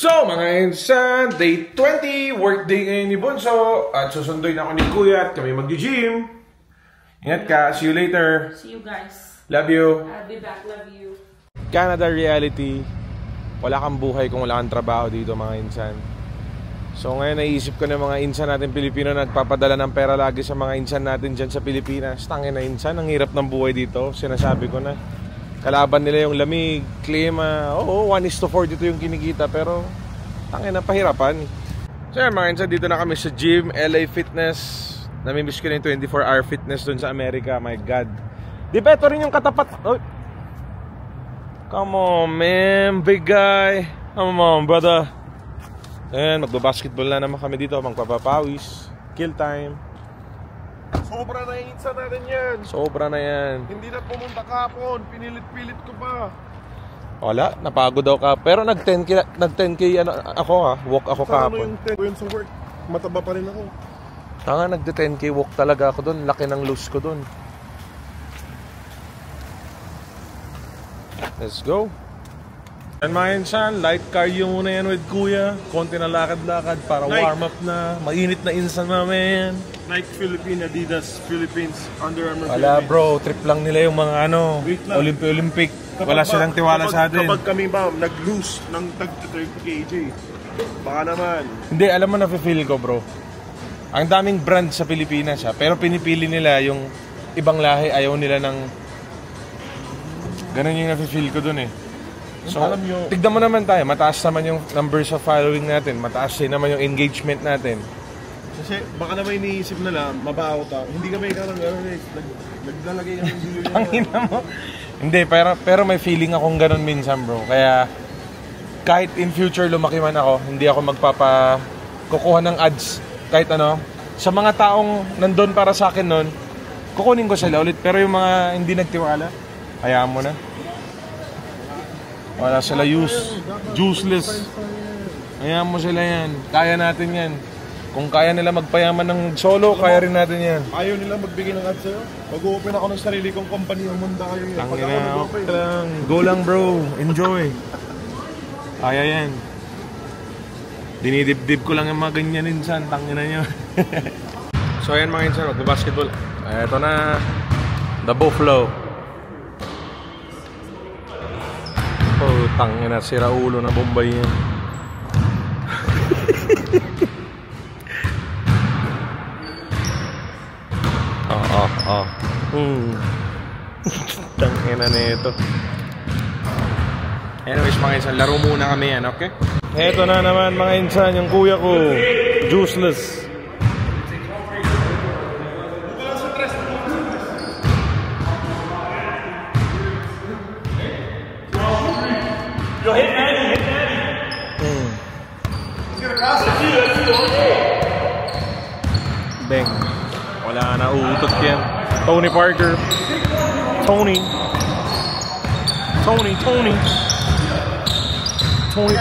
So mga insan, day 20, work day ngayon ni Bunso. At susunduin ako ni Kuya at kami mag-gym. Ingat ka, see you later. See you guys. Love you. I'll be back, love you. Canada reality. Wala kang buhay kung wala kang trabaho dito mga insan. So ngayon naisip ko na mga insan natin Pilipino nagpapadala ng pera lagi sa mga insan natin dyan sa Pilipinas. Tangin na insan, ang hirap ng buhay dito. Sinasabi ko na. Kalaban nila yung lamig, klima. Oo, 1:40 yung kinikita. Pero, tangin na pahirapan. So yan mga insan, dito na kami sa gym, LA Fitness. Namimiss ko na yung 24-hour fitness dun sa Amerika. My God. Di ba ito rin yung katapat? Oh. Come on, man. Big guy. Come on, brother. Ayan, magbabasketball na naman kami dito. Magpapapawis. Kill time. Sobra na yung insa natin yan. Sobra na yan. Hindi na pumunta kahapon. Pinilit-pilit ko pa. Wala, napagod daw ka. Pero nag-10K ano, ako ha. Walk ako kahapon. Ano yung sa work? Mataba pa rin ako. Tanga, nagde-10K walk talaga ako doon. Laki ng loose ko doon. Let's go. And mga insan, light cardio muna yan with Kuya. Konti na lakad-lakad para warm up na. Mainit na insan namin. Nike Philippine, Adidas Philippines, Under Armour Wala Philippines. bro, trip lang nila yung mga ano, Olympic. Wala silang tiwala sa atin. Kapag kami ba, nag-lose ng tag-30 kg, baka naman. Hindi, alam mo na-feel ko bro. Ang daming brand sa Pilipinas ha, pero pinipili nila yung ibang lahi, ayaw nila ng... Ganun yung na-feel ko dun eh. So, alam nyo, tignan mo naman tayo, mataas naman yung numbers of following natin, mataas din naman yung engagement natin. kasi baka naman iniisip nila, mabaho ta. Hindi kami ikaw ng gano'n eh. Naglalagay ng video yun. Tangina mo. Hindi, pero may feeling akong ganun minsan bro. Kaya kahit in future lumaki man ako, hindi ako kukuha ng ads. Kahit ano, sa mga taong nandun para sa akin nun, kukunin ko sila ulit. Pero yung mga hindi nagtiwala, hayaan mo na. Wala sila useless. Hayaan mo sila yan. Kaya natin yan. Kung kaya nila magpayaman ng solo, kaya rin natin yan. Ayaw nila magbigay ng ads sa'yo. Mag-open ako ng sarili kong company, umanda kayo yan. Tangin na, okay lang. Go lang bro, enjoy. Kaya yan. Dinidibdib ko lang yung mga ganyan insan, tangin na nyo. So ayan mga insan, magbabasketball. Eto na, the Buffalo. Oh, tangin na, sira ulo na Bombay yan. Tangin na nito. Anyways mga insan, laro muna kami yan, okay? Eto na naman mga insan, yung kuya ko, juiceless. Bang. Wala na, uutot yan. Tony Parker. Tony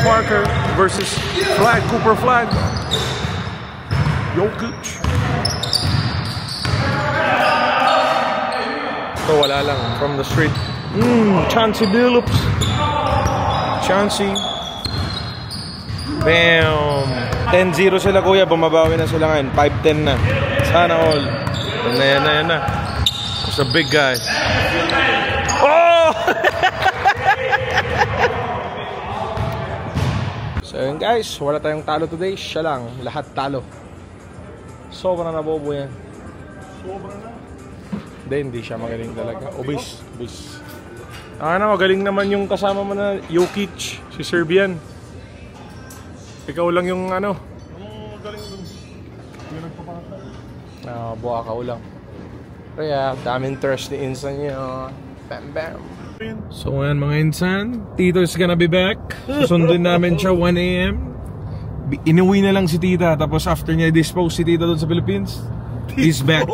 Parker versus Cooper Flag. Jokic. So wala lang, from the street. Chauncey Billups. Chauncey. Bam. 10-0 sila kuya, bumabawi na sila ngayon. 5-10 na. Sana all. Yan na. It's a big guy. Oh! So yun guys, wala tayong talo today. Siya lang, lahat talo. Sobra na bobo yan. Sobra na. Hindi siya magaling talaga. Obis. Magaling naman yung kasama mo na Jokic, si Serbian. Ikaw lang yung ano. Galing dun. Yung nagpapakata. Buha ka ulang. Kaya, daming thirst ni Insan niya. Bam. So ngayon mga Insan, Tito's gonna be back. Susundin namin siya 1 AM. Inuwi na lang si Tita. Tapos after niya dispose si Tita doon sa Philippines, he's back.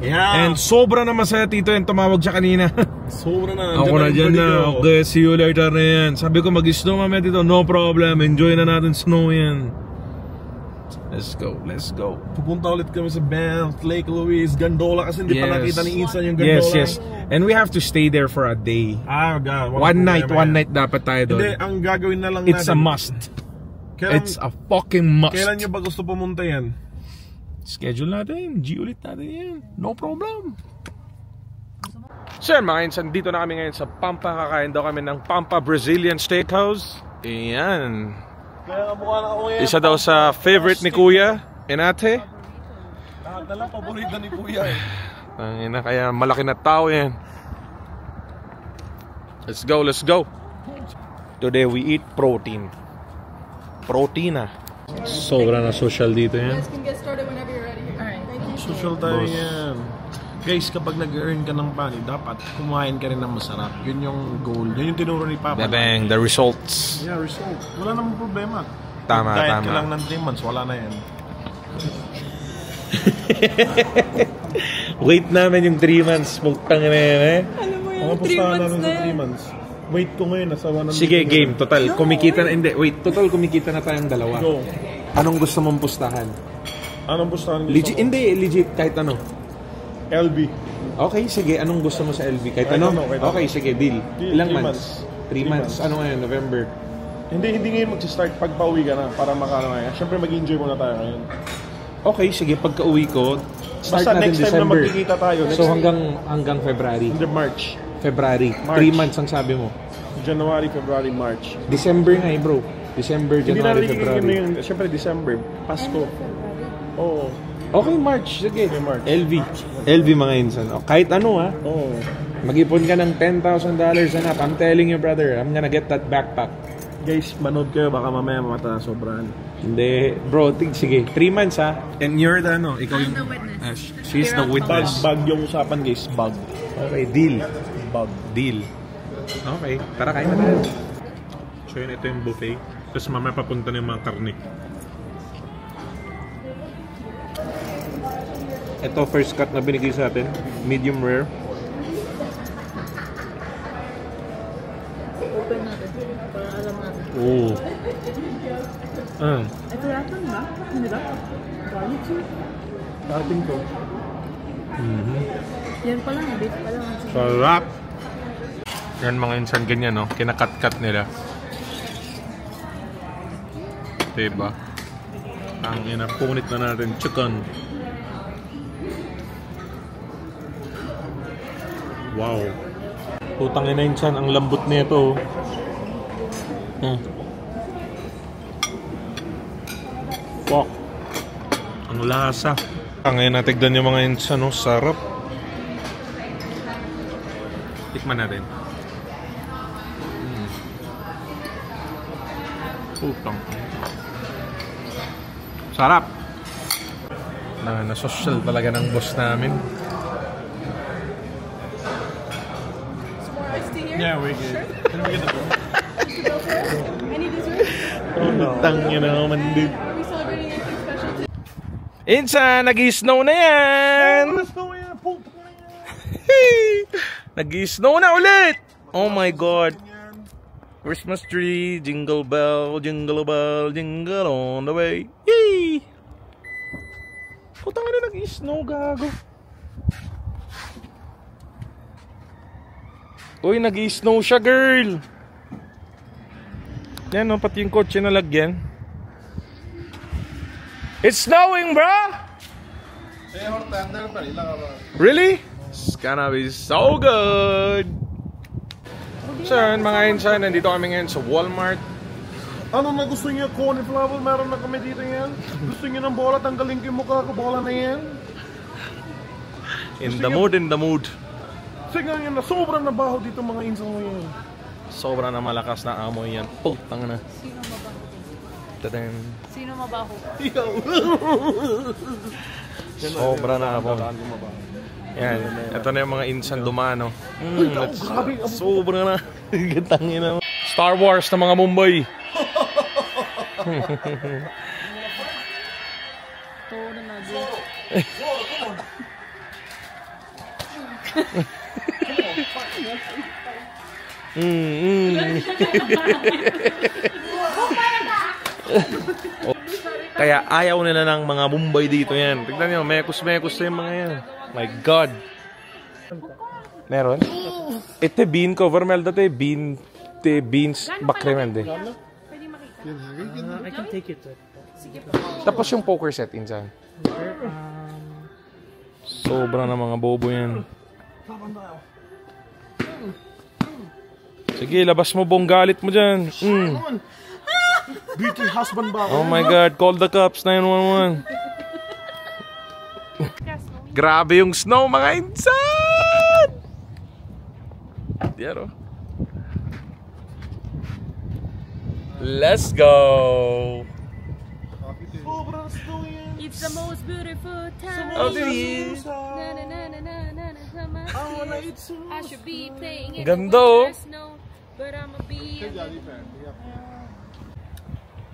Yeah. And sobra na masaya Tito yan. Tumawag siya kanina. Sobra na. Ako na dyan na. Okay, see you later na yan. Sabi ko mag-snow mamaya Tito. No problem. Enjoy na natin snow yan. Let's go, let's go. Pupunta ulit kami sa Banff, Lake Louise, Gondola kasi hindi pa nakita ni Insan yung Gondola. Yes. And we have to stay there for a day. Ah, God. One night dapat tayo doon. Hindi, ang gagawin na lang It's natin. a must. It's a fucking must. Kailan nyo ba gusto pumunta yan? Schedule natin. G-ulit natin yan. No problem. So yan mga insan, dito na kami ngayon sa Pampa. Kakain daw kami ng Pampa Brazilian Steakhouse. Ayan. Kaya mukha na ako ngayon. Isa daw sa favorite ni Kuya and Ate. Lahat na lang paborito ni Kuya eh. Tangina, kaya malaki na tao yan. Let's go, let's go. Today we eat protein. Proteina. Sobra na social dito yan. You guys can get started whenever you're ready. Alright. Thank you. Social tayo Boss. yan. Guys, kapag nag-earn ka ng money, dapat kumain ka rin ng masarap. Yun yung goal. Yun yung tinuro ni Papa. Bebeng, the results. Yeah, result. Wala namang problema. Tama, Diet tama. ka lang ng 3 months, wala na yan. Wait namin yung 3 months. Putang na yan eh. Alam mo Mga yung 3 pustahan months namin na sa yan. 3 months. Wait ko ngayon, nasa 100. Sige, game. Total, kumikita na. Hindi, wait. Total, kumikita na tayong dalawa. Go. Anong gusto mong pustahan? Anong pustahan gusto Legit, mo? hindi, legit. Kahit ano. LB. Okay, sige. Anong gusto mo sa LV? Kahit Kahit ano? ano, kahit ano. Okay, sige. Deal. Deal, Ilang 3 months? 3 3 months. months. Ano ngayon? November. Hindi ngayon mag-start pag pauwi ka na para makano ngayon. Siyempre mag-enjoy muna tayo ngayon. Okay, sige. Pagka-uwi ko, start Basta natin next time na December. magkikita tayo. So hanggang February. Hindi, March. February. March. 3 months ang sabi mo. January, February, March. December nga eh, bro. December, Hindi na January, rin February. yun. Siyempre December. Pasko. Oo. Okay, March. Sige. Okay, March. LV. LV mga insan. O, kahit ano ha. Oo. Mag-ipon ka ng $10,000 and up. I'm telling you, brother. I'm gonna get that backpack. Guys, manood kayo. Baka mamaya mamata sobrahan. Hindi. Bro, sige. 3 months ha. And you're the ano? Ikaw I'm yung... the witness. She's the witness. Bag yung usapan guys. Bag. Okay, deal. Bag. Deal. Okay. Tara, kain na tayo. So yun, ito yung buffet. Tapos mamaya papunta na yung mga karne. Ito, first cut na binigay sa atin. Medium rare. Open natin. Para alam natin. Oo. Ito yata ba? Hindi ba? Garlic soup? Dating ko. Yan pa lang. Beef pa lang. Sarap! Yan mga insan ganyan, no? Kinakat-cut nila. Diba? Ang inapunit na natin chicken. Wow. Putang ina insan, ang lambot nito. Fuck. Ang lasa. Ang ina, tignan yung mga insan, no? Sarap. Tikman natin. Putang. Sarap. Na-social talaga ng boss namin. More iced tea here? Yeah, we're good. Can we get the drink? Any dessert? Oh no. Tangin na naman din. Are we celebrating anything special today? Insan, nag-snow na yan! Let's go yan. Puta na yan. Nag-snow na ulit! Oh my God! Christmas tree, jingle bell, jingle on the way. Yay! Putang na nag-snow, gago. Uy, nag-snow siya, girl. Yan, no, pati yung kotse na lagyan. It's snowing, bro! Really? It's gonna be so good! So yun, mga insan, nandito kami ngayon sa Walmart. Ano na gusto niyo? Cauliflower? Meron na kami dito yan. Gusto niyo ng bola? Tanggalin ko yung mukha ko. Bola na yan. In the mood, in the mood. Sige nga yan na. Sobrang nabaho dito mga insan mo yan. Sobra na malakas na amoy yan. Putang na. Sino mabaho? Tadang. Sino mabaho? Ikaw. Sobra na amoy. Yan. Ito na yung mga insan dumano. Sobra na. Gantangin na. Star Wars na mga Mumbai. Ito na natin. Kaya ayaw nila ng mga Mumbai dito yan. Tignan nyo, mekos-mekos na yung mga yan. My God. Meron? Ito bean cover, Melda. Ito beans bakremende. Pwede makita. I can take it. Tapos yung poker set, insan. Sobra na mga bobo yan. Sige, labas mo bong galit mo dyan. Beauty husband ba? Oh my God, call the cops, 911. Grabe yung snow, mga insan! Diyan, oh. Let's go! It's the most beautiful time of the year. I should be playing it. Ganda, oh. But I'ma be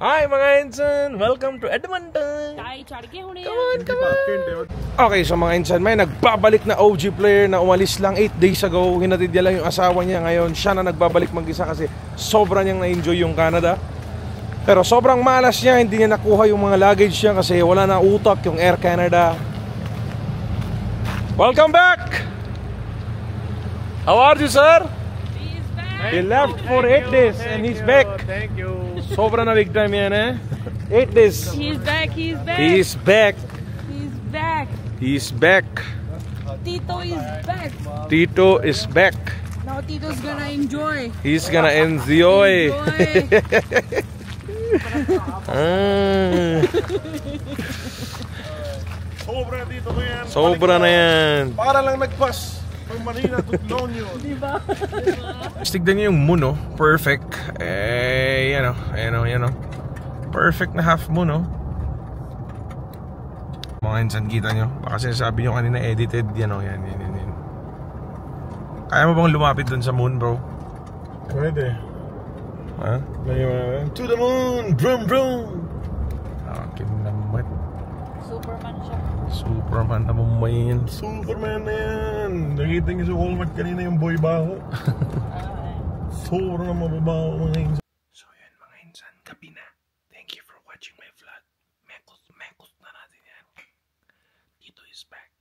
Hi mga insan! Welcome to Edmonton! Okay, so mga insan, may nagbabalik na OG player na umalis lang 8 days ago. Hinatid niya lang yung asawa niya. Ngayon, siya na nagbabalik mag-isa kasi sobrang niyang na-enjoy yung Canada. Pero sobrang malas niya, hindi niya nakuha yung mga luggage niya kasi wala na utak yung Air Canada. Welcome back! How are you, sir? He left for 8 days and he's back. Thank you. Sobra na big time yan, eh? 8 days. He's back, he's back. He's back. He's back. He's back. Tito is back. Tito is back. Now Tito's gonna enjoy. He's gonna enjoy. Sobra dito ko yan. Sobra na yan. Para lang nagpas. From Manila to Lonyo. Diba? Tignan niyo yung moon, oh. Perfect. Eh, yan, oh. Yan, oh. Perfect na half moon, oh. Mga insan, kita nyo. Baka sinasabi nyo kanina edited. Yan, oh. Yan. Kaya mo bang lumapit dun sa moon, bro? Pwede. Ha? To the moon! Brum brum! Akin naman. Superman siya. Superman na mamayin. Superman na yan! Nakita niyo sa Walmart kanina yung boy baho. Sobrang mababaho mga insan. So yun mga insan, gabi na. Thank you for watching my vlog. Mekos na natin yan. Tito is back.